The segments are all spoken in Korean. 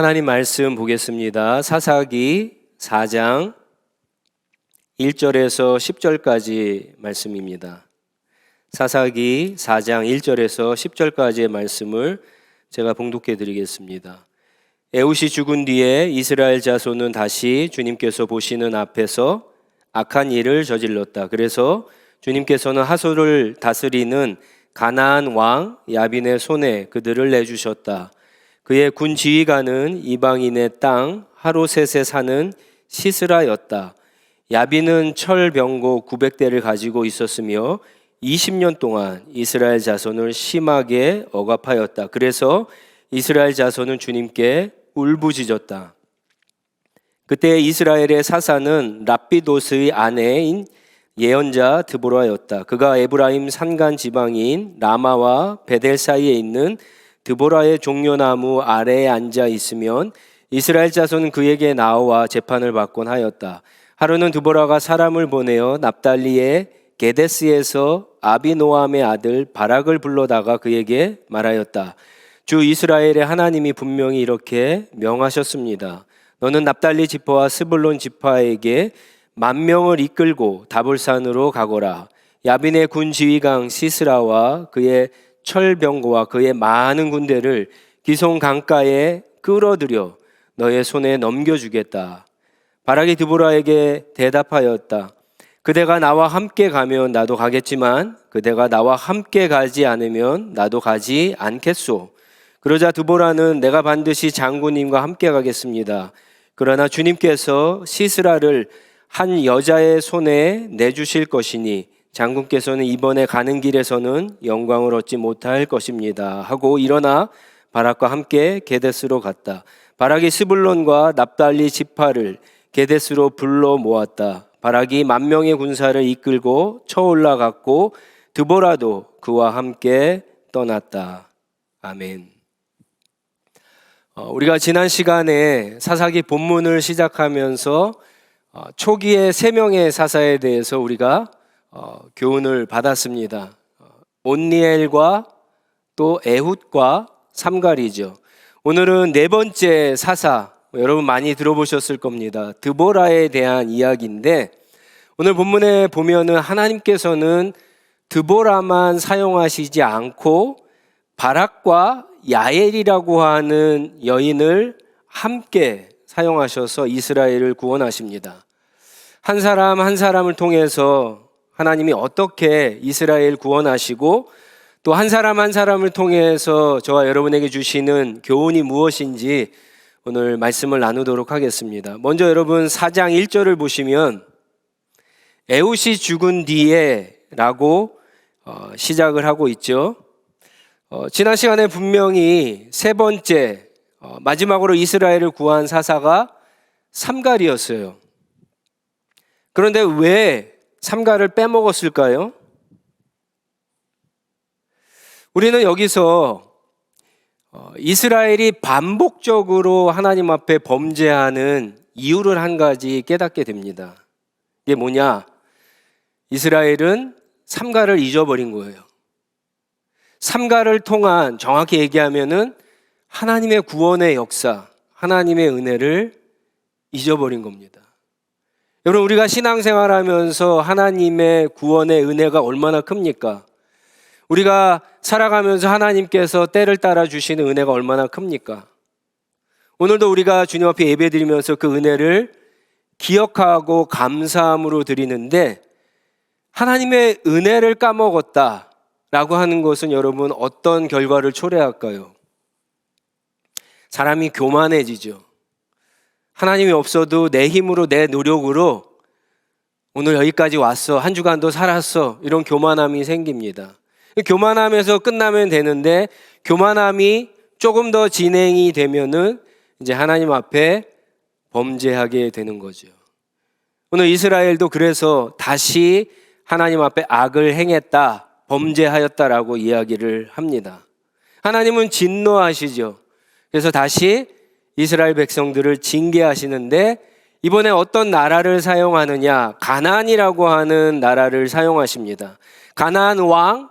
하나님 말씀 보겠습니다. 사사기 4장 1절에서 10절까지 말씀입니다. 사사기 4장 1절에서 10절까지의 말씀을 제가 봉독해 드리겠습니다. 에훗이 죽은 뒤에 이스라엘 자손은 다시 주님께서 보시는 앞에서 악한 일을 저질렀다. 그래서 주님께서는 하솔을 다스리는 가나안 왕 야빈의 손에 그들을 내주셨다. 그의 군 지휘관은 이방인의 땅 하로셋에 사는 시스라였다. 야빈은 철병고 900대를 가지고 있었으며 20년 동안 이스라엘 자손을 심하게 억압하였다. 그래서 이스라엘 자손은 주님께 울부짖었다. 그때 이스라엘의 사사는 랍비도스의 아내인 예언자 드보라였다. 그가 에브라임 산간 지방인 라마와 베델 사이에 있는 드보라의 종려나무 아래에 앉아 있으면 이스라엘 자손은 그에게 나와 재판을 받곤 하였다. 하루는 드보라가 사람을 보내어 납달리의 게데스에서 아비노함의 아들 바락을 불러다가 그에게 말하였다. 주 이스라엘의 하나님이 분명히 이렇게 명하셨습니다. 너는 납달리 지파와 스불론 지파에게 10,000명을 이끌고 다볼산으로 가거라. 야빈의 군 지휘관 시스라와 그의 철병거와 그의 많은 군대를 기손 강가에 끌어들여 너의 손에 넘겨주겠다. 바락이 드보라에게 대답하였다. 그대가 나와 함께 가면 나도 가겠지만 그대가 나와 함께 가지 않으면 나도 가지 않겠소. 그러자 드보라는 내가 반드시 장군님과 함께 가겠습니다. 그러나 주님께서 시스라를 한 여자의 손에 내주실 것이니 장군께서는 이번에 가는 길에서는 영광을 얻지 못할 것입니다. 하고 일어나 바락과 함께 게데스로 갔다. 바락이 스불론과 납달리 지파를 게데스로 불러 모았다. 바락이 10,000명의 군사를 이끌고 쳐올라갔고 드보라도 그와 함께 떠났다. 아멘. 우리가 지난 시간에 사사기 본문을 시작하면서 초기의 3명의 사사에 대해서 우리가 교훈을 받았습니다. 온니엘과 또 에훗과 삼갈이죠. 오늘은 4번째 사사, 여러분 많이 들어보셨을 겁니다. 드보라에 대한 이야기인데 오늘 본문에 보면은 하나님께서는 드보라만 사용하시지 않고 바락과 야엘이라고 하는 여인을 함께 사용하셔서 이스라엘을 구원하십니다. 한 사람 한 사람을 통해서 하나님이 어떻게 이스라엘 구원하시고 또 한 사람 한 사람을 통해서 저와 여러분에게 주시는 교훈이 무엇인지 오늘 말씀을 나누도록 하겠습니다. 먼저 여러분 4장 1절을 보시면 에훗이 죽은 뒤에 라고 시작을 하고 있죠. 지난 시간에 분명히 3번째 마지막으로 이스라엘을 구한 사사가 삼갈이었어요. 그런데 왜 삼갈을 빼먹었을까요? 우리는 여기서 이스라엘이 반복적으로 하나님 앞에 범죄하는 이유를 한 가지 깨닫게 됩니다. 이게 뭐냐? 이스라엘은 삼갈을 잊어버린 거예요. 삼갈을 통한, 정확히 얘기하면은 하나님의 구원의 역사, 하나님의 은혜를 잊어버린 겁니다. 여러분, 우리가 신앙생활하면서 하나님의 구원의 은혜가 얼마나 큽니까? 우리가 살아가면서 하나님께서 때를 따라 주시는 은혜가 얼마나 큽니까? 오늘도 우리가 주님 앞에 예배드리면서 그 은혜를 기억하고 감사함으로 드리는데 하나님의 은혜를 까먹었다라고 하는 것은 여러분 어떤 결과를 초래할까요? 사람이 교만해지죠. 하나님이 없어도 내 힘으로 내 노력으로 오늘 여기까지 왔어, 한 주간도 살았어, 이런 교만함이 생깁니다. 교만함에서 끝나면 되는데 교만함이 조금 더 진행이 되면은 이제 하나님 앞에 범죄하게 되는 거죠. 오늘 이스라엘도 그래서 다시 하나님 앞에 악을 행했다, 범죄하였다라고 이야기를 합니다. 하나님은 진노하시죠. 그래서 다시 이스라엘 백성들을 징계하시는데 이번에 어떤 나라를 사용하느냐? 가나안이라고 하는 나라를 사용하십니다. 가나안 왕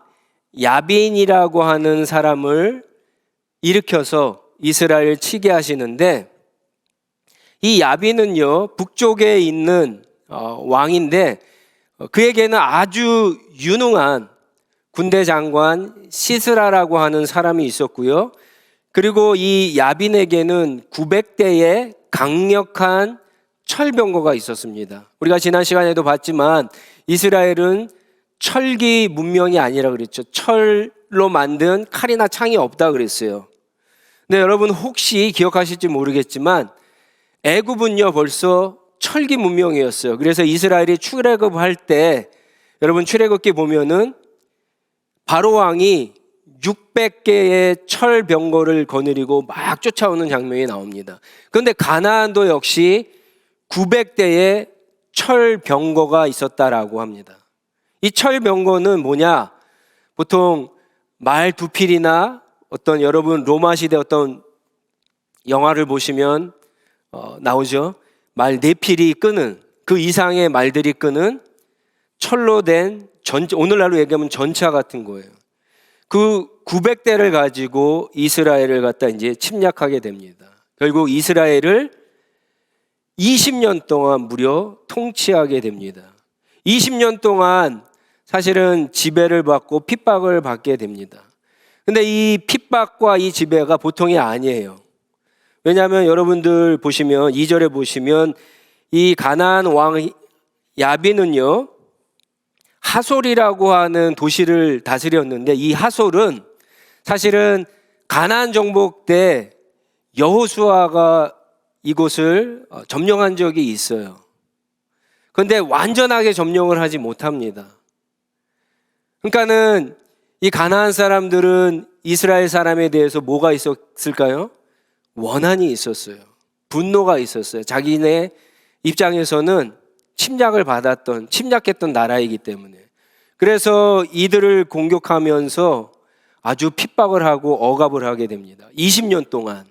야빈이라고 하는 사람을 일으켜서 이스라엘을 치게 하시는데, 이 야빈은요 북쪽에 있는 왕인데 그에게는 아주 유능한 군대 장관 시스라라고 하는 사람이 있었고요. 그리고 이 야빈에게는 900대의 강력한 철병거가 있었습니다. 우리가 지난 시간에도 봤지만 이스라엘은 철기 문명이 아니라 그랬죠. 철로 만든 칼이나 창이 없다 그랬어요. 근데 여러분 혹시 기억하실지 모르겠지만 애굽은요 벌써 철기 문명이었어요. 그래서 이스라엘이 출애굽할 때 여러분 출애굽기 보면은 바로 왕이 600개의 철병거를 거느리고 막 쫓아오는 장면이 나옵니다. 그런데 가나안도 역시 900대의 철병거가 있었다라고 합니다. 이 철병거는 뭐냐? 보통 말 두 필이나 어떤 여러분 로마 시대 어떤 영화를 보시면 나오죠. 말 네 필이 끄는 그 이상의 말들이 끄는 철로 된 오늘날로 얘기하면 전차 같은 거예요. 그 900대를 가지고 이스라엘을 갖다 이제 침략하게 됩니다. 결국 이스라엘을 20년 동안 무려 통치하게 됩니다. 20년 동안 사실은 지배를 받고 핍박을 받게 됩니다. 근데 이 핍박과 이 지배가 보통이 아니에요. 왜냐하면 여러분들 보시면 2절에 보시면 이 가나안 왕 야빈은요 하솔이라고 하는 도시를 다스렸는데, 이 하솔은 사실은 가나안 정복 때 여호수아가 이곳을 점령한 적이 있어요. 그런데 완전하게 점령을 하지 못합니다. 그러니까는 이 가나안 사람들은 이스라엘 사람에 대해서 뭐가 있었을까요? 원한이 있었어요. 분노가 있었어요. 자기네 입장에서는 침략했던 나라이기 때문에. 그래서 이들을 공격하면서 아주 핍박을 하고 억압을 하게 됩니다. 20년 동안.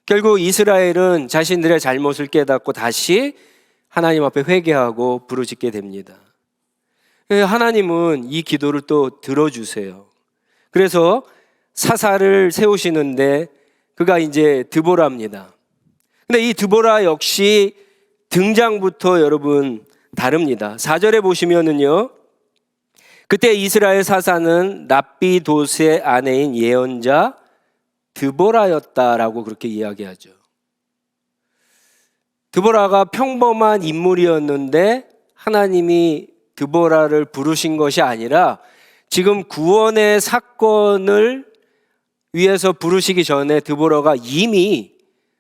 결국 이스라엘은 자신들의 잘못을 깨닫고 다시 하나님 앞에 회개하고 부르짖게 됩니다. 하나님은 이 기도를 또 들어주세요. 그래서 사사를 세우시는데 그가 이제 드보라입니다. 근데 이 드보라 역시 등장부터 여러분 다릅니다. 4절에 보시면은요, 그때 이스라엘 사사는 랍비돗의 아내인 예언자 드보라였다라고 그렇게 이야기하죠. 드보라가 평범한 인물이었는데 하나님이 드보라를 부르신 것이 아니라 지금 구원의 사건을 위해서 부르시기 전에 드보라가 이미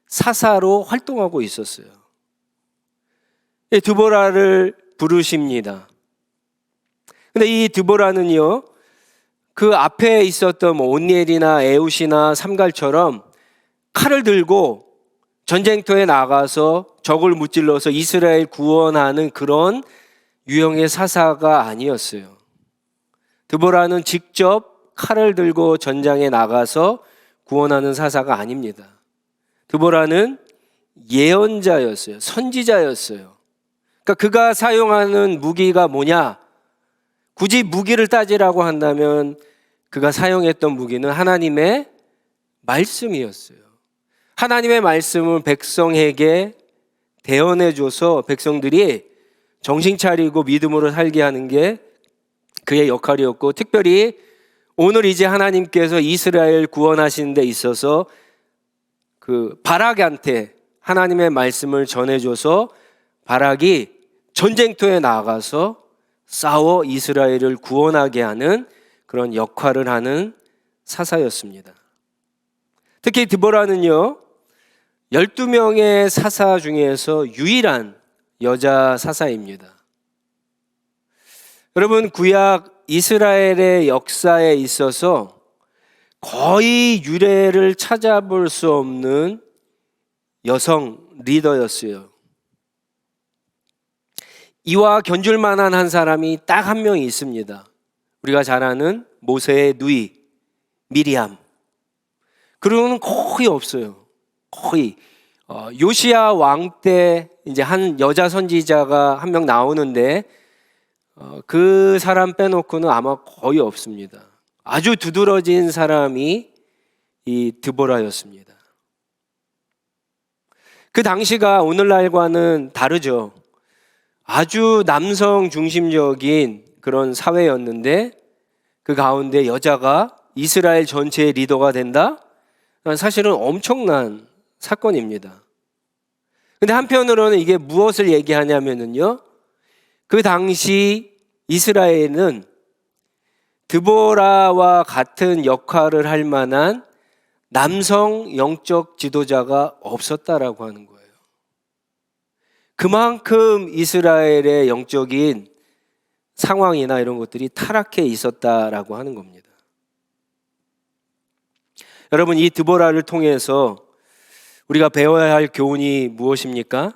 사사로 활동하고 있었어요. 드보라를 부르십니다. 근데 이 드보라는요, 그 앞에 있었던 온니엘이나 에웃이나 삼갈처럼 칼을 들고 전쟁터에 나가서 적을 무찔러서 이스라엘 구원하는 그런 유형의 사사가 아니었어요. 드보라는 직접 칼을 들고 전장에 나가서 구원하는 사사가 아닙니다. 드보라는 예언자였어요. 선지자였어요. 그러니까 그가 사용하는 무기가 뭐냐? 굳이 무기를 따지라고 한다면 그가 사용했던 무기는 하나님의 말씀이었어요. 하나님의 말씀을 백성에게 대언해줘서 백성들이 정신 차리고 믿음으로 살게 하는 게 그의 역할이었고, 특별히 오늘 이제 하나님께서 이스라엘 구원하시는 데 있어서 그 바락한테 하나님의 말씀을 전해줘서 바락이 전쟁터에 나가서 싸워 이스라엘을 구원하게 하는 그런 역할을 하는 사사였습니다. 특히 드보라는요, 12명의 사사 중에서 유일한 여자 사사입니다. 여러분, 구약 이스라엘의 역사에 있어서 거의 유래를 찾아볼 수 없는 여성 리더였어요. 이와 견줄 만한 한 사람이 딱 한 명이 있습니다. 우리가 잘 아는 모세의 누이 미리암. 그리고는 거의 없어요. 거의. 요시야 왕 때 이제 한 여자 선지자가 한 명 나오는데 그 사람 빼놓고는 아마 거의 없습니다. 아주 두드러진 사람이 이 드보라였습니다. 그 당시가 오늘날과는 다르죠. 아주 남성 중심적인 그런 사회였는데 그 가운데 여자가 이스라엘 전체의 리더가 된다? 사실은 엄청난 사건입니다. 근데 한편으로는 이게 무엇을 얘기하냐면요. 그 당시 이스라엘은 드보라와 같은 역할을 할 만한 남성 영적 지도자가 없었다라고 하는 거예요. 그만큼 이스라엘의 영적인 상황이나 이런 것들이 타락해 있었다라고 하는 겁니다. 여러분, 이 드보라를 통해서 우리가 배워야 할 교훈이 무엇입니까?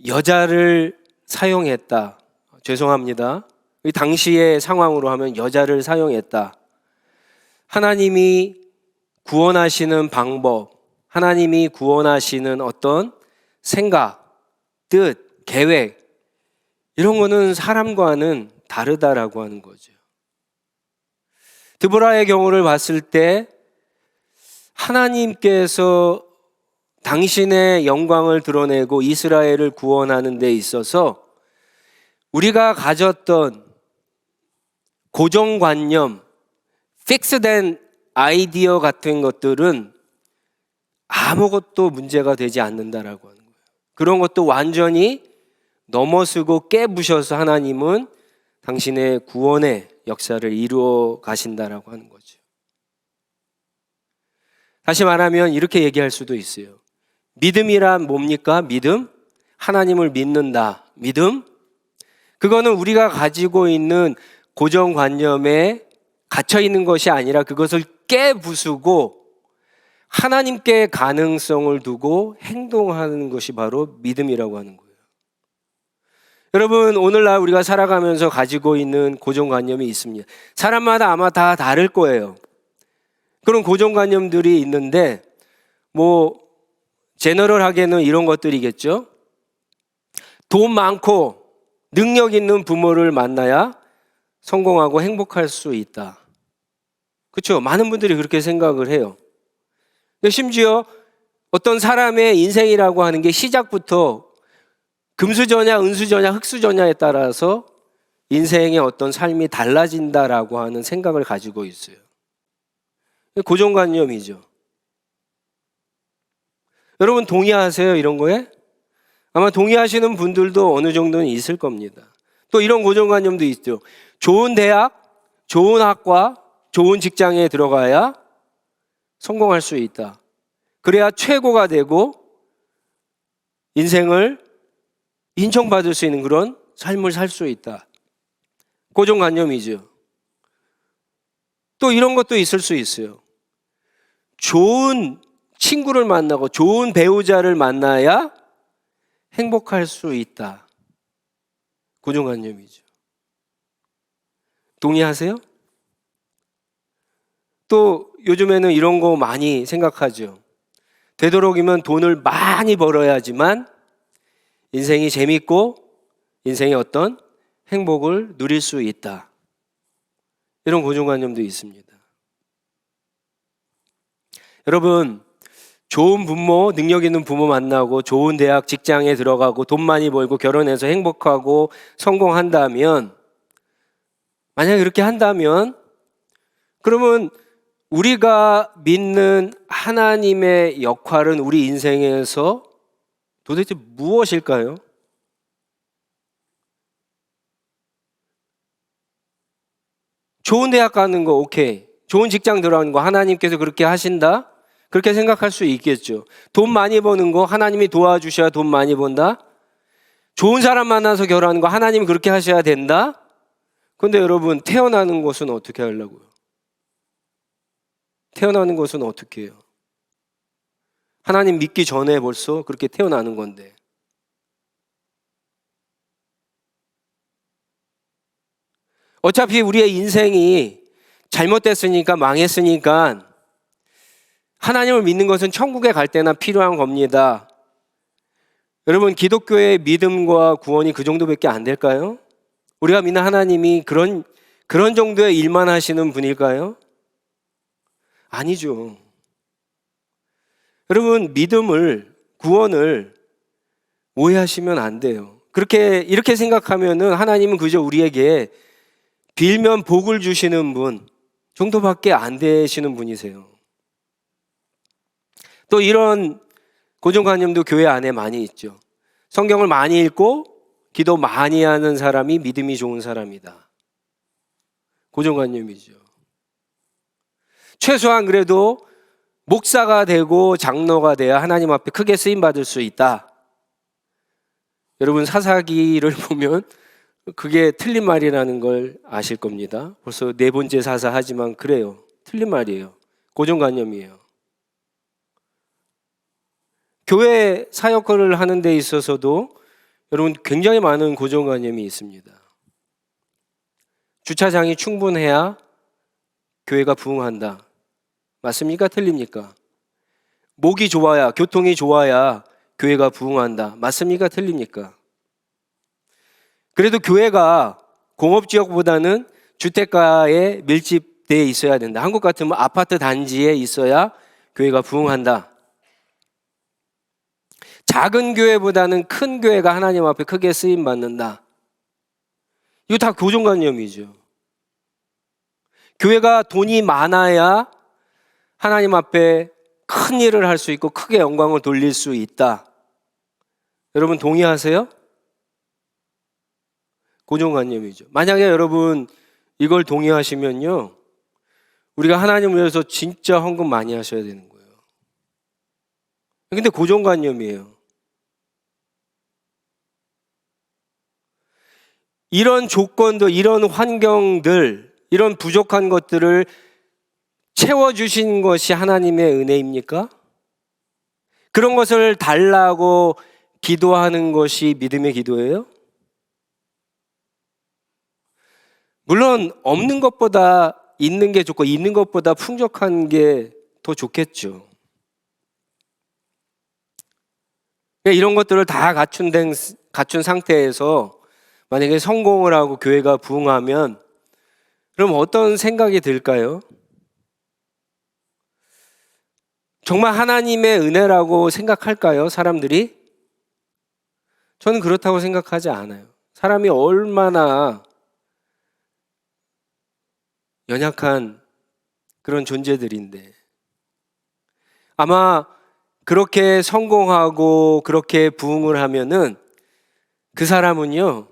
여자를 사용했다. 죄송합니다. 이 당시의 상황으로 하면 여자를 사용했다. 하나님이 구원하시는 방법, 하나님이 구원하시는 어떤 생각, 뜻, 계획, 이런 거는 사람과는 다르다라고 하는 거죠. 드보라의 경우를 봤을 때 하나님께서 당신의 영광을 드러내고 이스라엘을 구원하는 데 있어서 우리가 가졌던 고정관념, 픽스된 아이디어 같은 것들은 아무것도 문제가 되지 않는다라고 하는 거예요. 그런 것도 완전히 넘어서고 깨부셔서 하나님은 당신의 구원의 역사를 이루어 가신다라고 하는 거죠. 다시 말하면 이렇게 얘기할 수도 있어요. 믿음이란 뭡니까? 믿음? 하나님을 믿는다. 믿음? 그거는 우리가 가지고 있는 고정관념에 갇혀 있는 것이 아니라 그것을 깨부수고 하나님께 가능성을 두고 행동하는 것이 바로 믿음이라고 하는 거예요. 여러분, 오늘날 우리가 살아가면서 가지고 있는 고정관념이 있습니다. 사람마다 아마 다 다를 거예요. 그런 고정관념들이 있는데 제너럴하게는 이런 것들이겠죠. 돈 많고 능력 있는 부모를 만나야 성공하고 행복할 수 있다. 그렇죠? 많은 분들이 그렇게 생각을 해요. 근데 심지어 어떤 사람의 인생이라고 하는 게 시작부터 금수저냐 은수저냐 흙수저냐에 따라서 인생의 어떤 삶이 달라진다라고 하는 생각을 가지고 있어요. 고정관념이죠. 여러분 동의하세요? 이런 거에? 아마 동의하시는 분들도 어느 정도는 있을 겁니다. 또 이런 고정관념도 있죠. 좋은 대학, 좋은 학과, 좋은 직장에 들어가야 성공할 수 있다. 그래야 최고가 되고 인생을 인정받을 수 있는 그런 삶을 살 수 있다. 고정관념이죠. 또 이런 것도 있을 수 있어요. 좋은 친구를 만나고 좋은 배우자를 만나야 행복할 수 있다. 고정관념이죠. 동의하세요? 또 요즘에는 이런 거 많이 생각하죠. 되도록이면 돈을 많이 벌어야지만 인생이 재밌고 인생의 어떤 행복을 누릴 수 있다. 이런 고정관념도 있습니다. 여러분, 좋은 부모, 능력 있는 부모 만나고 좋은 대학, 직장에 들어가고 돈 많이 벌고 결혼해서 행복하고 성공한다면, 만약에 그렇게 한다면 그러면 우리가 믿는 하나님의 역할은 우리 인생에서 도대체 무엇일까요? 좋은 대학 가는 거 오케이. 좋은 직장 들어가는 거 하나님께서 그렇게 하신다? 그렇게 생각할 수 있겠죠. 돈 많이 버는 거 하나님이 도와주셔야 돈 많이 번다? 좋은 사람 만나서 결혼하는 거 하나님이 그렇게 하셔야 된다? 근데 여러분, 태어나는 것은 어떻게 하려고요? 태어나는 것은 어떻게 해요? 하나님 믿기 전에 벌써 그렇게 태어나는 건데. 어차피 우리의 인생이 잘못됐으니까 망했으니까 하나님을 믿는 것은 천국에 갈 때나 필요한 겁니다. 여러분, 기독교의 믿음과 구원이 그 정도밖에 안 될까요? 우리가 믿는 하나님이 그런 정도의 일만 하시는 분일까요? 아니죠. 여러분, 믿음을, 구원을 오해하시면 안 돼요. 이렇게 생각하면은 하나님은 그저 우리에게 빌면 복을 주시는 분 정도밖에 안 되시는 분이세요. 또 이런 고정관념도 교회 안에 많이 있죠. 성경을 많이 읽고 기도 많이 하는 사람이 믿음이 좋은 사람이다. 고정관념이죠. 최소한 그래도 목사가 되고 장로가 돼야 하나님 앞에 크게 쓰임받을 수 있다. 여러분, 사사기를 보면 그게 틀린 말이라는 걸 아실 겁니다. 벌써 4번째 사사하지만 그래요. 틀린 말이에요. 고정관념이에요. 교회 사역을 하는 데 있어서도 여러분 굉장히 많은 고정관념이 있습니다. 주차장이 충분해야 교회가 부흥한다. 맞습니까? 틀립니까? 목이 좋아야, 교통이 좋아야 교회가 부흥한다. 맞습니까? 틀립니까? 그래도 교회가 공업지역보다는 주택가에 밀집되어 있어야 된다. 한국 같으면 아파트 단지에 있어야 교회가 부흥한다. 작은 교회보다는 큰 교회가 하나님 앞에 크게 쓰임받는다. 이거 다 고정관념이죠. 교회가 돈이 많아야 하나님 앞에 큰 일을 할 수 있고 크게 영광을 돌릴 수 있다. 여러분 동의하세요? 고정관념이죠. 만약에 여러분 이걸 동의하시면요, 우리가 하나님을 위해서 진짜 헌금 많이 하셔야 되는 거예요. 근데 고정관념이에요. 이런 조건도, 이런 환경들, 이런 부족한 것들을 채워주신 것이 하나님의 은혜입니까? 그런 것을 달라고 기도하는 것이 믿음의 기도예요? 물론 없는 것보다 있는 게 좋고 있는 것보다 풍족한 게 더 좋겠죠. 이런 것들을 다 갖춘 상태에서 만약에 성공을 하고 교회가 부흥하면 그럼 어떤 생각이 들까요? 정말 하나님의 은혜라고 생각할까요? 사람들이? 저는 그렇다고 생각하지 않아요. 사람이 얼마나 연약한 그런 존재들인데, 아마 그렇게 성공하고 그렇게 부흥을 하면은 그 사람은요,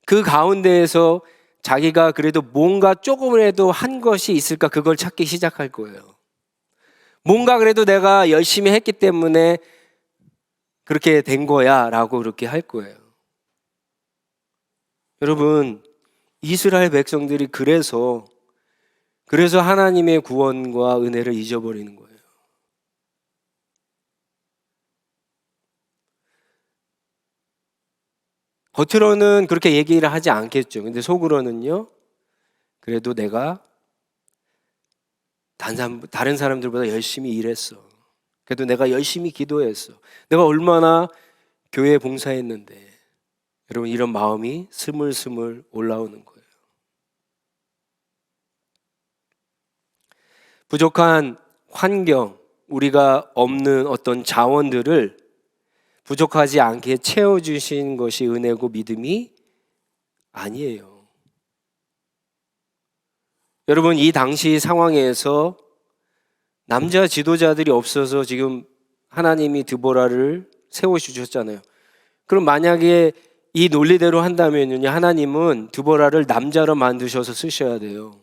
그 가운데에서 자기가 그래도 뭔가 조금이라도 한 것이 있을까, 그걸 찾기 시작할 거예요. 뭔가 그래도 내가 열심히 했기 때문에 그렇게 된 거야 라고 그렇게 할 거예요. 여러분, 이스라엘 백성들이 그래서 하나님의 구원과 은혜를 잊어버리는 거예요. 겉으로는 그렇게 얘기를 하지 않겠죠. 근데 속으로는요, 그래도 내가 다른 사람들보다 열심히 일했어. 그래도 내가 열심히 기도했어. 내가 얼마나 교회에 봉사했는데. 여러분, 이런 마음이 스물스물 올라오는 거예요. 부족한 환경, 우리가 없는 어떤 자원들을 부족하지 않게 채워주신 것이 은혜고 믿음이 아니에요. 여러분, 이 당시 상황에서 남자 지도자들이 없어서 지금 하나님이 드보라를 세워주셨잖아요. 그럼 만약에 이 논리대로 한다면요, 하나님은 드보라를 남자로 만드셔서 쓰셔야 돼요.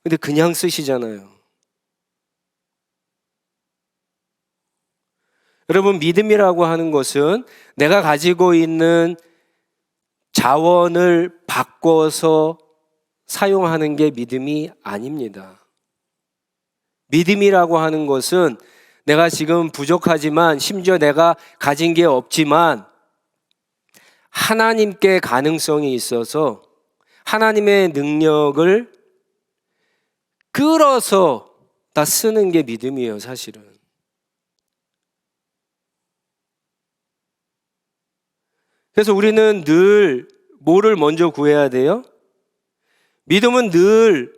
근데 그냥 쓰시잖아요. 여러분, 믿음이라고 하는 것은 내가 가지고 있는 자원을 바꿔서 사용하는 게 믿음이 아닙니다. 믿음이라고 하는 것은 내가 지금 부족하지만, 심지어 내가 가진 게 없지만 하나님께 가능성이 있어서 하나님의 능력을 끌어서 다 쓰는 게 믿음이에요, 사실은. 그래서 우리는 늘 뭐를 먼저 구해야 돼요? 믿음은 늘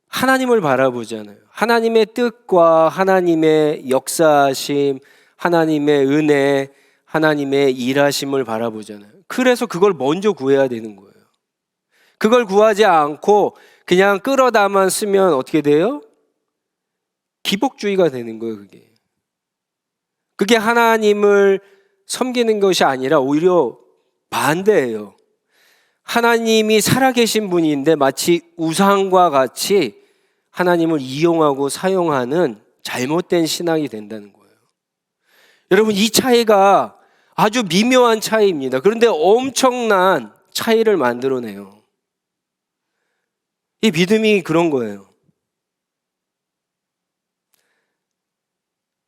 하나님을 바라보잖아요. 하나님의 뜻과 하나님의 역사하심, 하나님의 은혜, 하나님의 일하심을 바라보잖아요. 그래서 그걸 먼저 구해야 되는 거예요. 그걸 구하지 않고 그냥 끌어다만 쓰면 어떻게 돼요? 기복주의가 되는 거예요, 그게. 그게 하나님을 섬기는 것이 아니라 오히려 반대예요. 하나님이 살아계신 분인데 마치 우상과 같이 하나님을 이용하고 사용하는 잘못된 신앙이 된다는 거예요. 여러분, 이 차이가 아주 미묘한 차이입니다. 그런데 엄청난 차이를 만들어내요. 이 믿음이 그런 거예요.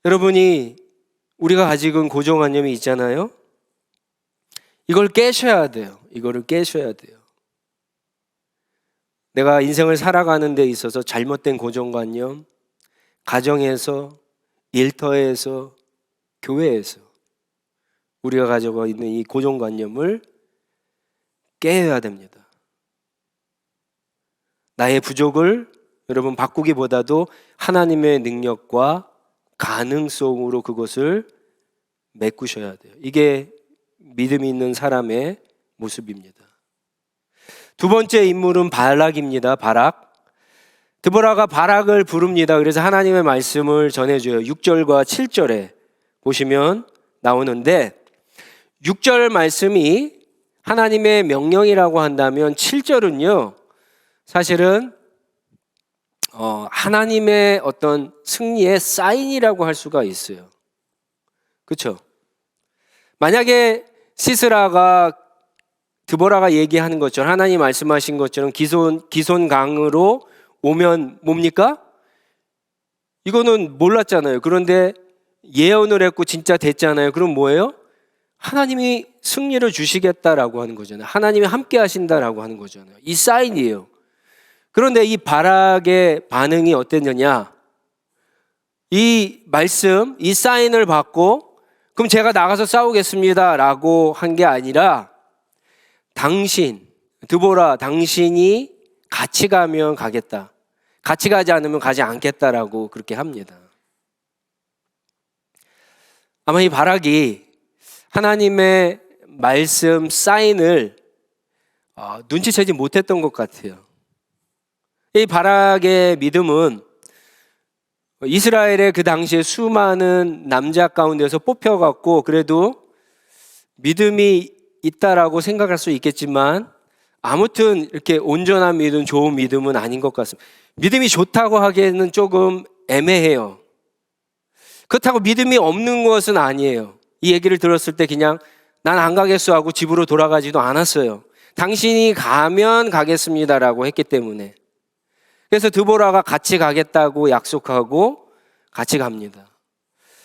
여러분이 우리가 가지고 있는 고정관념이 있잖아요. 이걸 깨셔야 돼요. 이거를 깨셔야 돼요. 내가 인생을 살아가는 데 있어서 잘못된 고정관념, 가정에서, 일터에서, 교회에서 우리가 가지고 있는 이 고정관념을 깨야 됩니다. 나의 부족을 여러분 바꾸기보다도 하나님의 능력과 가능성으로 그것을 메꾸셔야 돼요. 이게 믿음이 있는 사람의 모습입니다. 두 번째 인물은 바락입니다. 바락. 드보라가 바락을 부릅니다. 그래서 하나님의 말씀을 전해줘요. 6절과 7절에 보시면 나오는데 6절 말씀이 하나님의 명령이라고 한다면 7절은요 사실은 하나님의 어떤 승리의 사인이라고 할 수가 있어요. 그렇죠? 만약에 시스라가 드보라가 얘기하는 것처럼 하나님 말씀하신 것처럼 기손강으로 오면 뭡니까? 이거는 몰랐잖아요. 그런데 예언을 했고 진짜 됐잖아요. 그럼 뭐예요? 하나님이 승리를 주시겠다라고 하는 거잖아요. 하나님이 함께 하신다라고 하는 거잖아요. 이 사인이에요. 그런데 이 바락의 반응이 어땠느냐? 이 말씀, 이 사인을 받고 그럼 제가 나가서 싸우겠습니다 라고 한 게 아니라 드보라 당신이 같이 가면 가겠다. 같이 가지 않으면 가지 않겠다라고 그렇게 합니다. 아마 이 바락이 하나님의 말씀 사인을 눈치채지 못했던 것 같아요. 이 바락의 믿음은 이스라엘의 그 당시에 수많은 남자 가운데서 뽑혀갖고 그래도 믿음이 있다라고 생각할 수 있겠지만 아무튼 이렇게 온전한 믿음, 좋은 믿음은 아닌 것 같습니다. 믿음이 좋다고 하기에는 조금 애매해요. 그렇다고 믿음이 없는 것은 아니에요. 이 얘기를 들었을 때 그냥 난 안 가겠어 하고 집으로 돌아가지도 않았어요. 당신이 가면 가겠습니다라고 했기 때문에. 그래서 드보라가 같이 가겠다고 약속하고 같이 갑니다.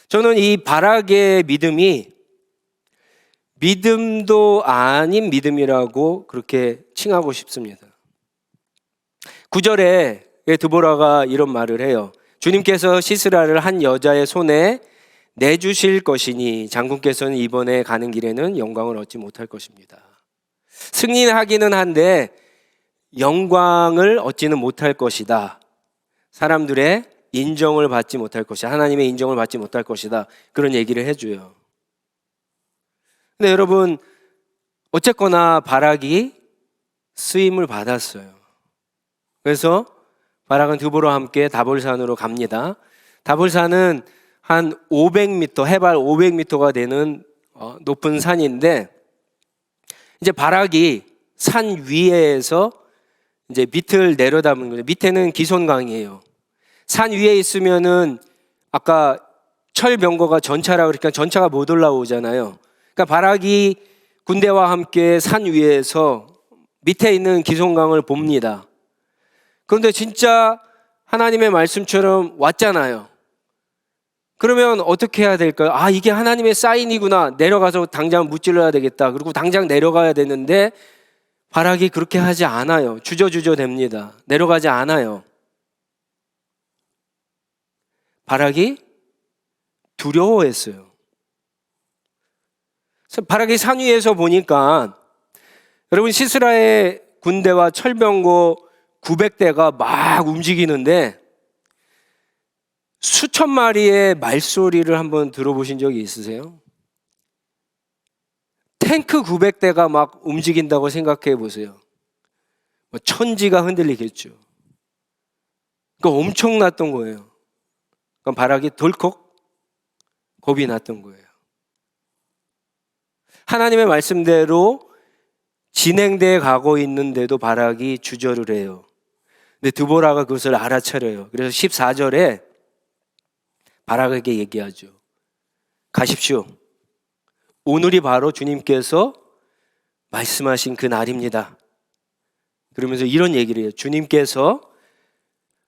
저는 이 바락의 믿음이 믿음도 아닌 믿음이라고 그렇게 칭하고 싶습니다. 9절에 드보라가 이런 말을 해요. 주님께서 시스라를 한 여자의 손에 내주실 것이니 장군께서는 이번에 가는 길에는 영광을 얻지 못할 것입니다. 승리하기는 한데 영광을 얻지는 못할 것이다. 사람들의 인정을 받지 못할 것이다. 하나님의 인정을 받지 못할 것이다. 그런 얘기를 해줘요. 근데 여러분 어쨌거나 바락이 쓰임을 받았어요. 그래서 바락은 드보라와 함께 다볼산으로 갑니다. 다볼산은 한 500m, 해발 500m가 되는 높은 산인데 이제 바락이 산 위에서 이제 밑을 내려다보는 거죠. 밑에는 기손강이에요. 산 위에 있으면은 아까 철병거가 전차라고 그러니까 전차가 못 올라오잖아요. 그러니까 바락이 군대와 함께 산 위에서 밑에 있는 기손강을 봅니다. 그런데 진짜 하나님의 말씀처럼 왔잖아요. 그러면 어떻게 해야 될까요? 이게 하나님의 사인이구나. 내려가서 당장 무찔러야 되겠다. 그리고 당장 내려가야 되는데 바락이 그렇게 하지 않아요. 주저주저 됩니다. 내려가지 않아요. 바락이 두려워했어요. 바락이 산 위에서 보니까 여러분 시스라의 군대와 철병거 900대가 막 움직이는데 수천 마리의 말소리를 한번 들어보신 적이 있으세요? 탱크 900대가 막 움직인다고 생각해 보세요. 천지가 흔들리겠죠. 그러니까 엄청났던 거예요. 그럼 바락이 덜컥 겁이 났던 거예요. 하나님의 말씀대로 진행돼 가고 있는데도 바락이 주저를 해요. 근데 드보라가 그것을 알아차려요. 그래서 14절에 바락에게 얘기하죠. 가십시오. 오늘이 바로 주님께서 말씀하신 그 날입니다. 그러면서 이런 얘기를 해요. 주님께서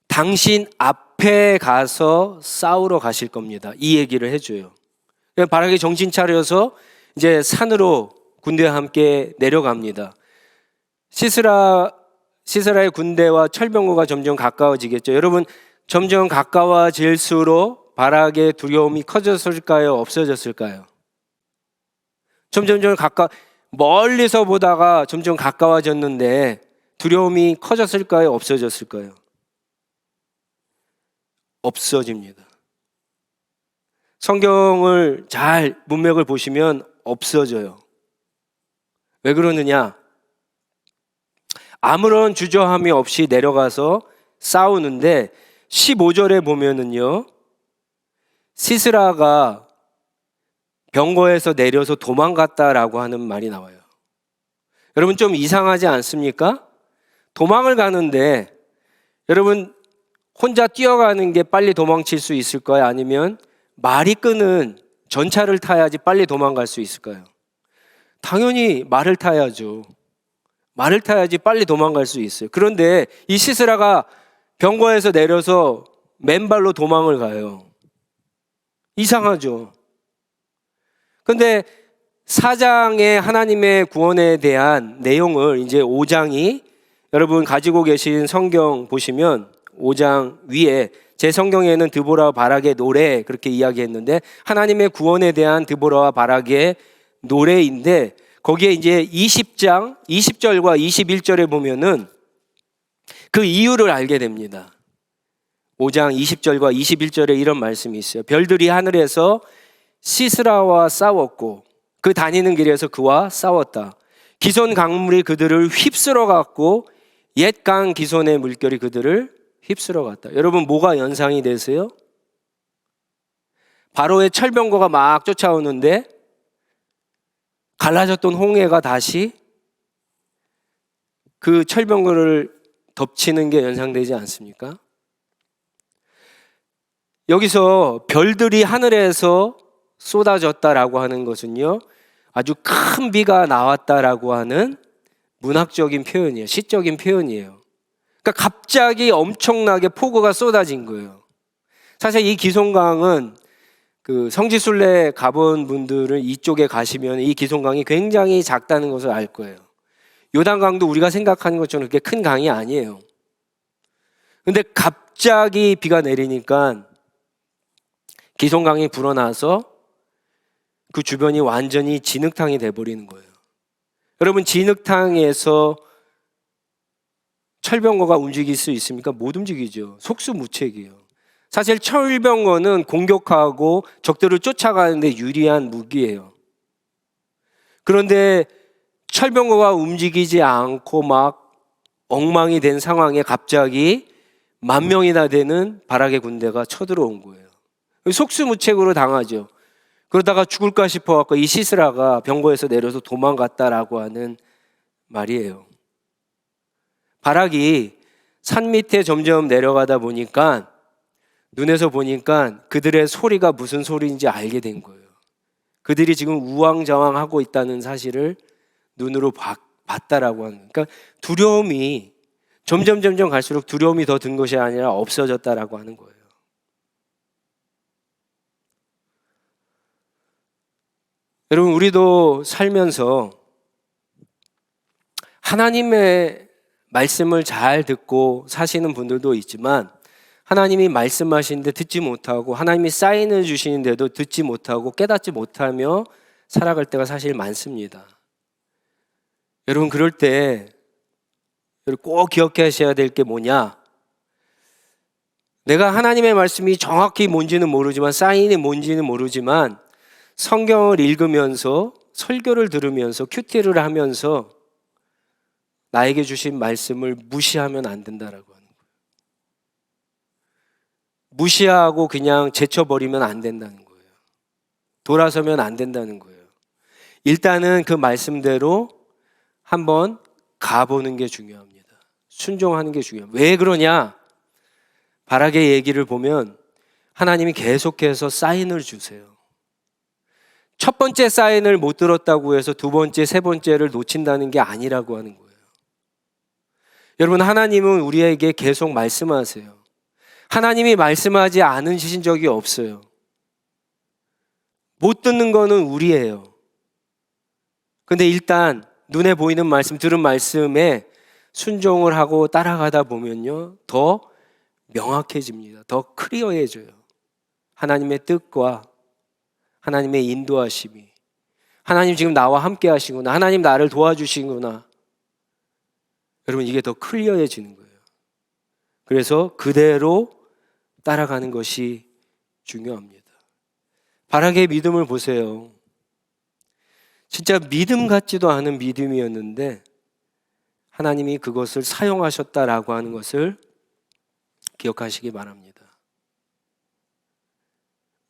당신 앞에 가서 싸우러 가실 겁니다. 이 얘기를 해줘요. 바락이 정신 차려서 이제 산으로 군대와 함께 내려갑니다. 시스라의 군대와 철병거가 점점 가까워지겠죠. 여러분, 점점 가까워질수록 바락의 두려움이 커졌을까요? 없어졌을까요? 점점 멀리서 보다가 점점 가까워졌는데 두려움이 커졌을까요? 없어졌을까요? 없어집니다. 성경을 잘 문맥을 보시면 없어져요. 왜 그러느냐? 아무런 주저함이 없이 내려가서 싸우는데 15절에 보면은요, 시스라가 병거에서 내려서 도망갔다라고 하는 말이 나와요. 여러분, 좀 이상하지 않습니까? 도망을 가는데 여러분, 혼자 뛰어가는 게 빨리 도망칠 수 있을까요? 아니면 말이 끄는 전차를 타야지 빨리 도망갈 수 있을까요? 당연히 말을 타야죠. 말을 타야지 빨리 도망갈 수 있어요. 그런데 이 시스라가 병거에서 내려서 맨발로 도망을 가요. 이상하죠. 그런데 4장의 하나님의 구원에 대한 내용을 이제 5장이 여러분 가지고 계신 성경 보시면 5장 위에 제 성경에는 드보라와 바락의 노래 그렇게 이야기했는데 하나님의 구원에 대한 드보라와 바락의 노래인데 거기에 이제 20장 20절과 21절에 보면은 그 이유를 알게 됩니다. 5장 20절과 21절에 이런 말씀이 있어요. 별들이 하늘에서 시스라와 싸웠고 그 다니는 길에서 그와 싸웠다. 기손 강물이 그들을 휩쓸어 갔고 옛 강 기손의 물결이 그들을 휩쓸어 갔다. 여러분, 뭐가 연상이 되세요? 바로의 철병거가 막 쫓아오는데 갈라졌던 홍해가 다시 그 철병거를 덮치는 게 연상되지 않습니까? 여기서 별들이 하늘에서 쏟아졌다라고 하는 것은요, 아주 큰 비가 나왔다라고 하는 문학적인 표현이에요. 시적인 표현이에요. 그러니까 갑자기 엄청나게 폭우가 쏟아진 거예요. 사실 이 기손강은 그 성지순례 가본 분들은 이쪽에 가시면 이 기손강이 굉장히 작다는 것을 알 거예요. 요단강도 우리가 생각하는 것처럼 그렇게 큰 강이 아니에요. 근데 갑자기 비가 내리니까 기손강이 불어나서 그 주변이 완전히 진흙탕이 돼버리는 거예요. 여러분, 진흙탕에서 철병거가 움직일 수 있습니까? 못 움직이죠. 속수무책이에요. 사실 철병거는 공격하고 적들을 쫓아가는데 유리한 무기예요. 그런데 철병거가 움직이지 않고 막 엉망이 된 상황에 갑자기 10,000명이나 되는 바락의 군대가 쳐들어온 거예요. 속수무책으로 당하죠. 그러다가 죽을까 싶어갖고 이 시스라가 병거에서 내려서 도망갔다라고 하는 말이에요. 바락이 산 밑에 점점 내려가다 보니까 눈에서 보니까 그들의 소리가 무슨 소리인지 알게 된 거예요. 그들이 지금 우왕좌왕하고 있다는 사실을 눈으로 봤다라고 하는. 그러니까 두려움이 점점 갈수록 두려움이 더 든 것이 아니라 없어졌다라고 하는 거예요. 여러분, 우리도 살면서 하나님의 말씀을 잘 듣고 사시는 분들도 있지만 하나님이 말씀하시는데 듣지 못하고 하나님이 사인을 주시는데도 듣지 못하고 깨닫지 못하며 살아갈 때가 사실 많습니다. 여러분, 그럴 때 꼭 기억하셔야 될 게 뭐냐? 내가 하나님의 말씀이 정확히 뭔지는 모르지만, 사인이 뭔지는 모르지만, 성경을 읽으면서, 설교를 들으면서, 큐티를 하면서 나에게 주신 말씀을 무시하면 안 된다라고 하는 거예요. 무시하고 그냥 제쳐버리면 안 된다는 거예요. 돌아서면 안 된다는 거예요. 일단은 그 말씀대로 한번 가보는 게 중요합니다. 순종하는 게 중요합니다. 왜 그러냐? 바라게 얘기를 보면 하나님이 계속해서 사인을 주세요. 첫 번째 사인을 못 들었다고 해서 두 번째, 세 번째를 놓친다는 게 아니라고 하는 거예요. 여러분, 하나님은 우리에게 계속 말씀하세요. 하나님이 말씀하지 않으신 적이 없어요. 못 듣는 거는 우리예요. 근데 일단 눈에 보이는 말씀, 들은 말씀에 순종을 하고 따라가다 보면요, 더 명확해집니다. 더 클리어해져요. 하나님의 뜻과 하나님의 인도하심이, 하나님 지금 나와 함께 하시구나, 하나님 나를 도와주시구나, 여러분, 이게 더 클리어해지는 거예요. 그래서 그대로 따라가는 것이 중요합니다. 바라게 믿음을 보세요. 진짜 믿음 같지도 않은 믿음이었는데 하나님이 그것을 사용하셨다라고 하는 것을 기억하시기 바랍니다.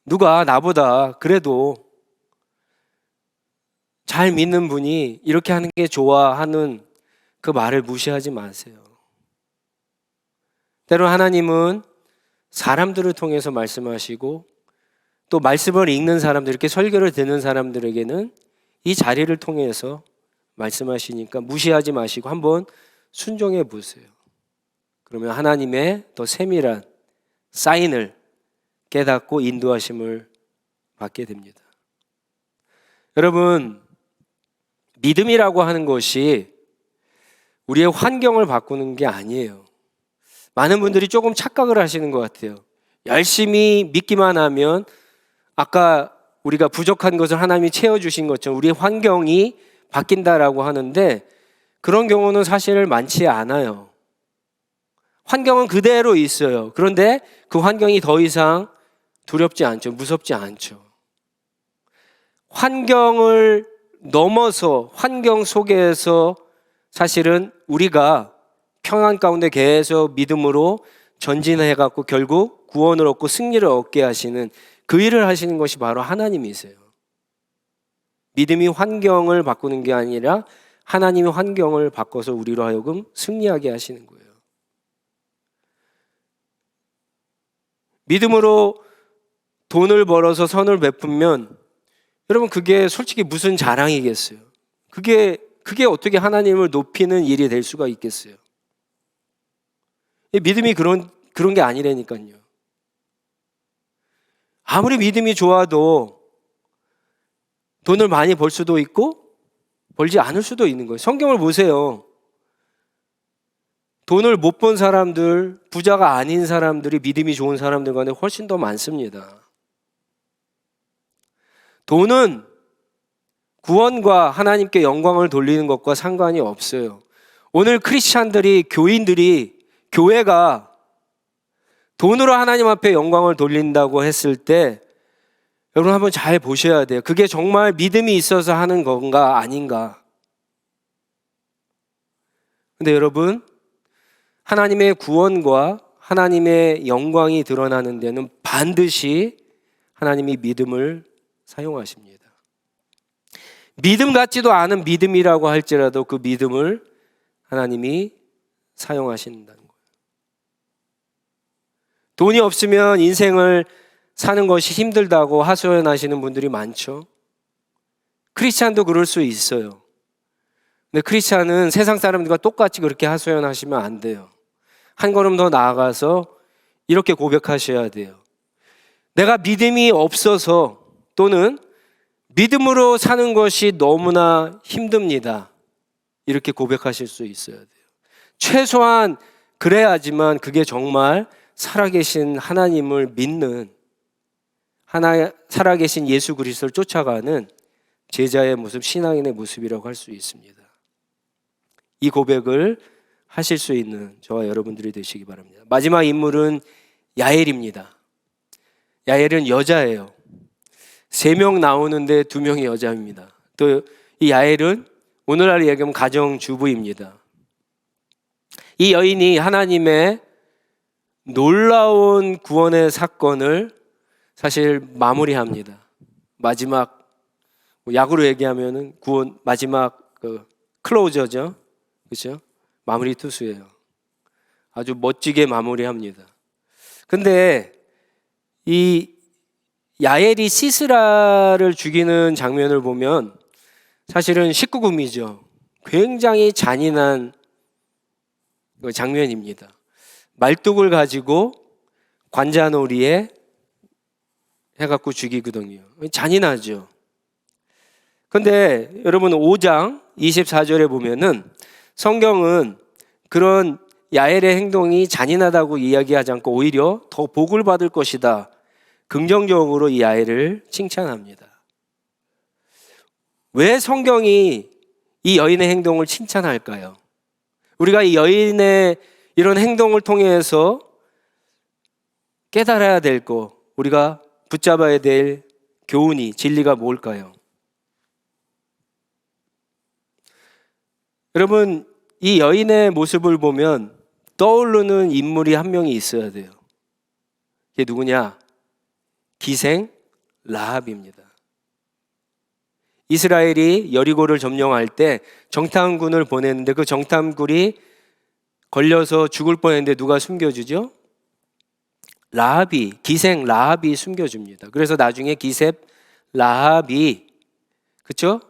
누가 나보다 그래도 잘 믿는 분이 이렇게 하는 게 좋아하는 그 말을 무시하지 마세요. 때로 하나님은 사람들을 통해서 말씀하시고, 또 말씀을 읽는 사람들, 이렇게 설교를 듣는 사람들에게는 이 자리를 통해서 말씀하시니까 무시하지 마시고 한번 순종해 보세요. 그러면 하나님의 더 세밀한 사인을 깨닫고 인도하심을 받게 됩니다. 여러분, 믿음이라고 하는 것이 우리의 환경을 바꾸는 게 아니에요. 많은 분들이 조금 착각을 하시는 것 같아요. 열심히 믿기만 하면 아까 우리가 부족한 것을 하나님이 채워주신 것처럼 우리의 환경이 바뀐다라고 하는데, 그런 경우는 사실 많지 않아요. 환경은 그대로 있어요. 그런데 그 환경이 더 이상 두렵지 않죠. 무섭지 않죠. 환경을 넘어서, 환경 속에서 사실은 우리가 평안 가운데 계속 믿음으로 전진해갖고 결국 구원을 얻고 승리를 얻게 하시는 그 일을 하시는 것이 바로 하나님이세요. 믿음이 환경을 바꾸는 게 아니라 하나님의 환경을 바꿔서 우리로 하여금 승리하게 하시는 거예요. 믿음으로 돈을 벌어서 선을 베풀면 여러분, 그게 솔직히 무슨 자랑이겠어요? 그게 어떻게 하나님을 높이는 일이 될 수가 있겠어요? 믿음이 그런 게 아니라니까요. 아무리 믿음이 좋아도 돈을 많이 벌 수도 있고 벌지 않을 수도 있는 거예요. 성경을 보세요. 돈을 못 번 사람들, 부자가 아닌 사람들이 믿음이 좋은 사람들과는 훨씬 더 많습니다. 돈은 구원과 하나님께 영광을 돌리는 것과 상관이 없어요. 오늘 크리스찬들이, 교인들이, 교회가 돈으로 하나님 앞에 영광을 돌린다고 했을 때 여러분 한번 잘 보셔야 돼요. 그게 정말 믿음이 있어서 하는 건가 아닌가. 근데 여러분, 하나님의 구원과 하나님의 영광이 드러나는 데는 반드시 하나님이 믿음을 사용하십니다. 믿음 같지도 않은 믿음이라고 할지라도 그 믿음을 하나님이 사용하신다는 거예요. 돈이 없으면 인생을 사는 것이 힘들다고 하소연하시는 분들이 많죠. 크리스찬도 그럴 수 있어요. 근데 크리스찬은 세상 사람들과 똑같이 그렇게 하소연하시면 안 돼요. 한 걸음 더 나아가서 이렇게 고백하셔야 돼요. 내가 믿음이 없어서, 또는 믿음으로 사는 것이 너무나 힘듭니다. 이렇게 고백하실 수 있어야 돼요. 최소한 그래야지만 그게 정말 살아계신 하나님을 믿는, 살아계신 예수 그리스도를 쫓아가는 제자의 모습, 신앙인의 모습이라고 할 수 있습니다. 이 고백을 하실 수 있는 저와 여러분들이 되시기 바랍니다. 마지막 인물은 야엘입니다. 야엘은 여자예요. 3명 나오는데 2명이 여자입니다. 또 이 야엘은 오늘날 얘기하면 가정주부입니다. 이 여인이 하나님의 놀라운 구원의 사건을 사실 마무리합니다. 마지막, 약으로 얘기하면은 구원 마지막 클로저죠, 그렇죠? 마무리 투수예요. 아주 멋지게 마무리합니다. 근데 이 야엘이 시스라를 죽이는 장면을 보면 사실은 19금이죠. 굉장히 잔인한 장면입니다. 말뚝을 가지고 관자놀이에 해갖고 죽이거든요. 잔인하죠. 근데 여러분 5장 24절에 보면은 성경은 그런 야엘의 행동이 잔인하다고 이야기하지 않고 오히려 더 복을 받을 것이다, 긍정적으로 이 야엘을 칭찬합니다. 왜 성경이 이 여인의 행동을 칭찬할까요? 우리가 이 여인의 이런 행동을 통해서 깨달아야 될 거, 우리가 붙잡아야 될 교훈이, 진리가 뭘까요? 여러분, 이 여인의 모습을 보면 떠오르는 인물이 한 명이 있어야 돼요. 그게 누구냐? 기생 라합입니다. 이스라엘이 여리고를 점령할 때 정탐군을 보냈는데 그 정탐군이 걸려서 죽을 뻔했는데 누가 숨겨주죠? 라합이, 기생 라합이 숨겨줍니다. 그래서 나중에 기셉 라합이, 그렇죠?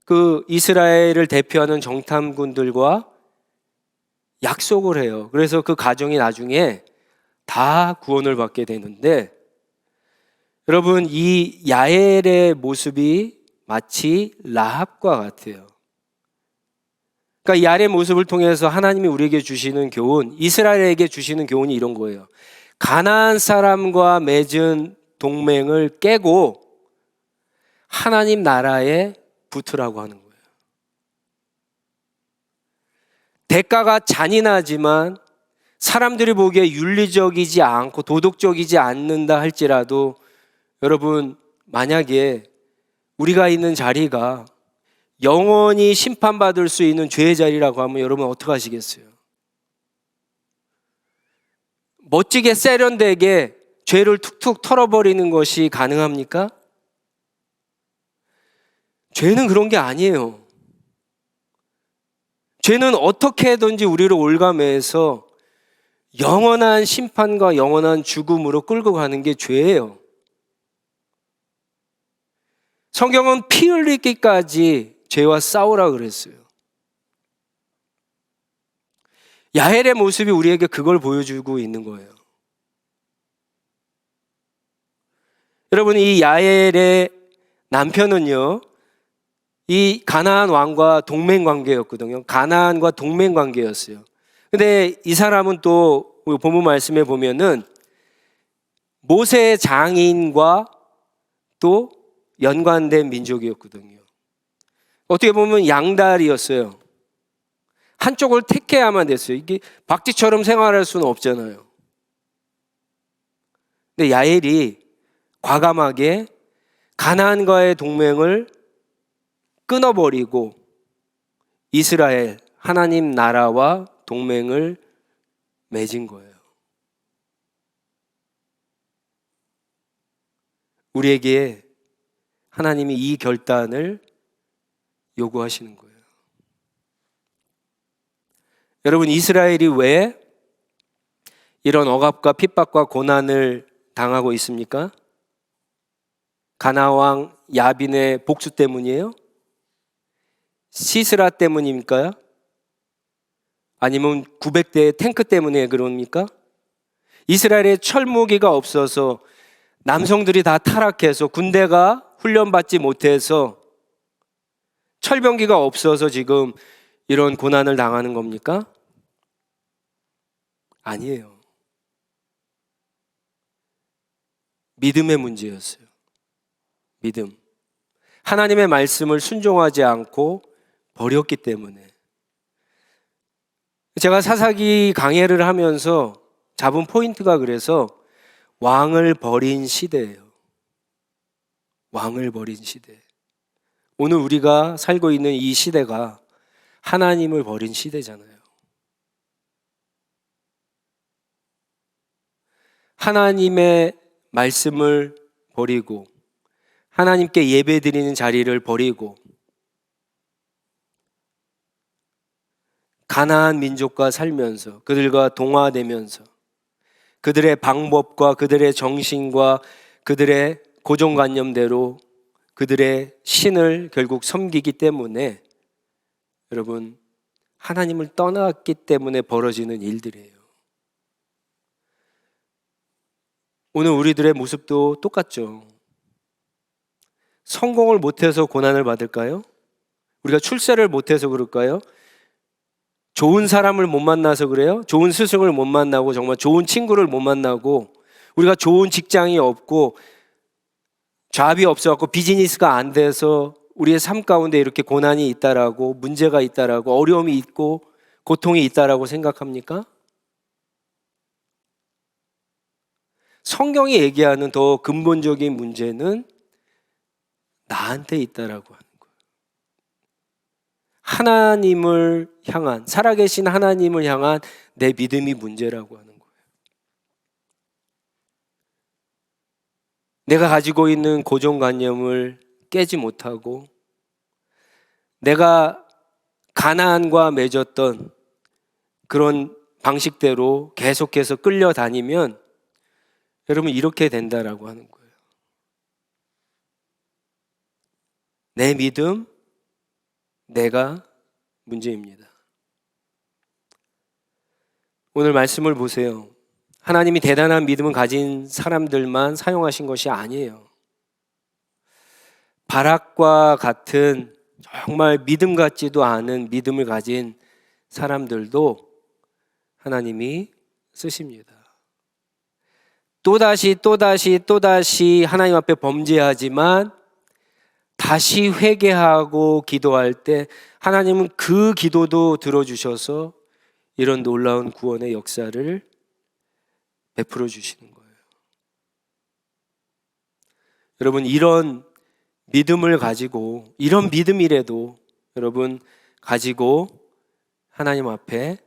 그 이스라엘을 대표하는 정탐군들과 약속을 해요. 그래서 그 가정이 나중에 다 구원을 받게 되는데, 여러분, 이 야엘의 모습이 마치 라합과 같아요. 그러니까 이 야엘의 모습을 통해서 하나님이 우리에게 주시는 교훈, 이스라엘에게 주시는 교훈이 이런 거예요. 가나안 사람과 맺은 동맹을 깨고 하나님 나라에 붙으라고 하는 거예요. 대가가 잔인하지만 사람들이 보기에 윤리적이지 않고 도덕적이지 않는다 할지라도, 여러분, 만약에 우리가 있는 자리가 영원히 심판받을 수 있는 죄의 자리라고 하면 여러분 어떻게 하시겠어요? 멋지게 세련되게 죄를 툭툭 털어버리는 것이 가능합니까? 죄는 그런 게 아니에요. 죄는 어떻게든지 우리를 올가매서 영원한 심판과 영원한 죽음으로 끌고 가는 게 죄예요. 성경은 피 흘리기까지 죄와 싸우라 그랬어요. 야엘의 모습이 우리에게 그걸 보여주고 있는 거예요. 여러분, 이 야엘의 남편은요, 이 가나안 왕과 동맹 관계였거든요. 가나안과 동맹 관계였어요. 근데 이 사람은 또 본문 말씀에 보면은 모세의 장인과 또 연관된 민족이었거든요. 어떻게 보면 양다리였어요. 한쪽을 택해야만 됐어요. 이게 박쥐처럼 생활할 수는 없잖아요. 근데 야엘이 과감하게 가나안과의 동맹을 끊어버리고 이스라엘, 하나님 나라와 동맹을 맺은 거예요. 우리에게 하나님이 이 결단을 요구하시는 거예요. 여러분, 이스라엘이 왜 이런 억압과 핍박과 고난을 당하고 있습니까? 가나안 왕 야빈의 복수 때문이에요? 시스라 때문입니까? 아니면 900대의 탱크 때문에 그럽니까? 이스라엘에 철무기가 없어서 남성들이 다 타락해서 군대가 훈련받지 못해서 철병기가 없어서 지금 이런 고난을 당하는 겁니까? 아니에요. 믿음의 문제였어요. 믿음. 하나님의 말씀을 순종하지 않고 버렸기 때문에. 제가 사사기 강해를 하면서 잡은 포인트가 그래서 왕을 버린 시대예요. 왕을 버린 시대. 오늘 우리가 살고 있는 이 시대가 하나님을 버린 시대잖아요. 하나님의 말씀을 버리고 하나님께 예배드리는 자리를 버리고 가나안 민족과 살면서 그들과 동화되면서 그들의 방법과 그들의 정신과 그들의 고정관념대로 그들의 신을 결국 섬기기 때문에 여러분 하나님을 떠났기 때문에 벌어지는 일들이에요. 오늘 우리들의 모습도 똑같죠. 성공을 못해서 고난을 받을까요? 우리가 출세를 못해서 그럴까요? 좋은 사람을 못 만나서 그래요? 좋은 스승을 못 만나고 정말 좋은 친구를 못 만나고 우리가 좋은 직장이 없고 잡이 없어갖고 비즈니스가 안 돼서 우리의 삶 가운데 이렇게 고난이 있다라고 문제가 있다라고 어려움이 있고 고통이 있다라고 생각합니까? 성경이 얘기하는 더 근본적인 문제는 나한테 있다라고 하는 거예요. 하나님을 향한, 살아계신 하나님을 향한 내 믿음이 문제라고 하는 거예요. 내가 가지고 있는 고정관념을 깨지 못하고 내가 가나안과 맺었던 그런 방식대로 계속해서 끌려다니면 여러분 이렇게 된다라고 하는 거예요. 내 믿음, 내가 문제입니다. 오늘 말씀을 보세요. 하나님이 대단한 믿음을 가진 사람들만 사용하신 것이 아니에요. 바락과 같은 정말 믿음 같지도 않은 믿음을 가진 사람들도 하나님이 쓰십니다. 또다시 하나님 앞에 범죄하지만 다시 회개하고 기도할 때 하나님은 그 기도도 들어주셔서 이런 놀라운 구원의 역사를 베풀어 주시는 거예요. 여러분 이런 믿음을 가지고 이런 믿음이라도 여러분 가지고 하나님 앞에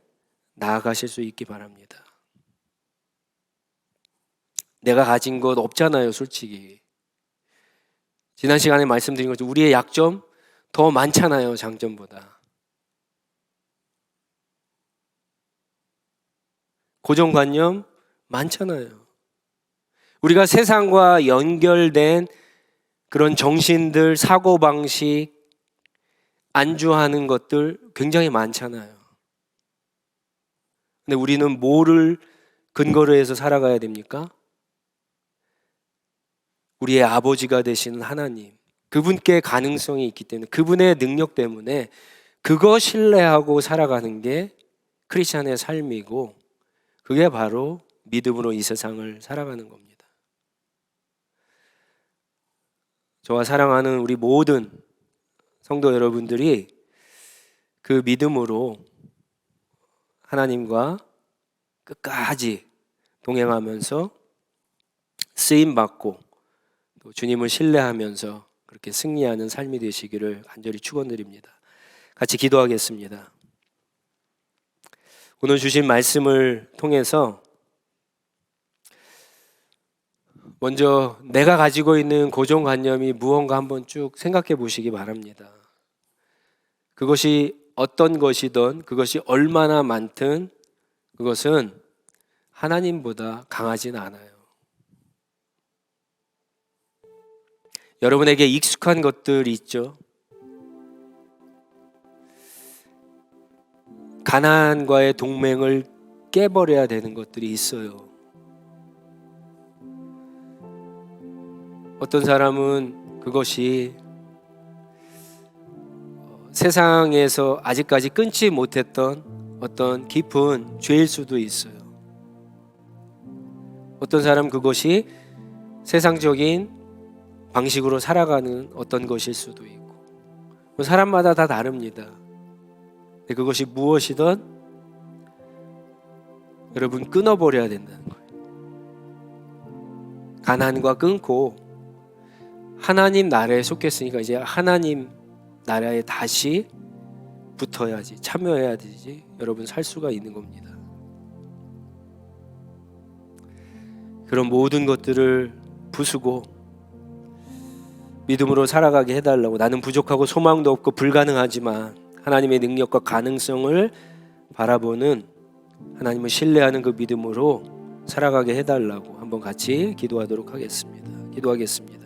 나아가실 수 있기 바랍니다. 내가 가진 것 없잖아요, 솔직히. 지난 시간에 말씀드린 것처럼 우리의 약점 더 많잖아요, 장점보다. 고정관념 많잖아요. 우리가 세상과 연결된 그런 정신들, 사고방식, 안주하는 것들 굉장히 많잖아요. 근데 우리는 뭐를 근거로 해서 살아가야 됩니까? 우리의 아버지가 되시는 하나님, 그분께 가능성이 있기 때문에 그분의 능력 때문에 그거 신뢰하고 살아가는 게 크리스찬의 삶이고 그게 바로 믿음으로 이 세상을 살아가는 겁니다. 저와 사랑하는 우리 모든 성도 여러분들이 그 믿음으로 하나님과 끝까지 동행하면서 쓰임받고 또 주님을 신뢰하면서 그렇게 승리하는 삶이 되시기를 간절히 축원드립니다. 같이 기도하겠습니다. 오늘 주신 말씀을 통해서 먼저 내가 가지고 있는 고정관념이 무언가 한번 쭉 생각해 보시기 바랍니다. 그것이 어떤 것이든 그것이 얼마나 많든 그것은 하나님보다 강하진 않아요. 여러분에게 익숙한 것들이 있죠. 가나안과의 동맹을 깨버려야 되는 것들이 있어요. 어떤 사람은 그것이 세상에서 아직까지 끊지 못했던 어떤 깊은 죄일 수도 있어요. 어떤 사람은 그것이 세상적인 방식으로 살아가는 어떤 것일 수도 있고 사람마다 다 다릅니다. 그것이 무엇이든 여러분 끊어버려야 된다는 거예요. 가난과 끊고 하나님 나라에 속했으니까 이제 하나님 나라에 다시 붙어야지, 참여해야 되지 여러분 살 수가 있는 겁니다. 그런 모든 것들을 부수고 믿음으로 살아가게 해달라고. 나는 부족하고 소망도 없고 불가능하지만 하나님의 능력과 가능성을 바라보는, 하나님을 신뢰하는 그 믿음으로 살아가게 해달라고 한번 같이 기도하도록 하겠습니다. 기도하겠습니다.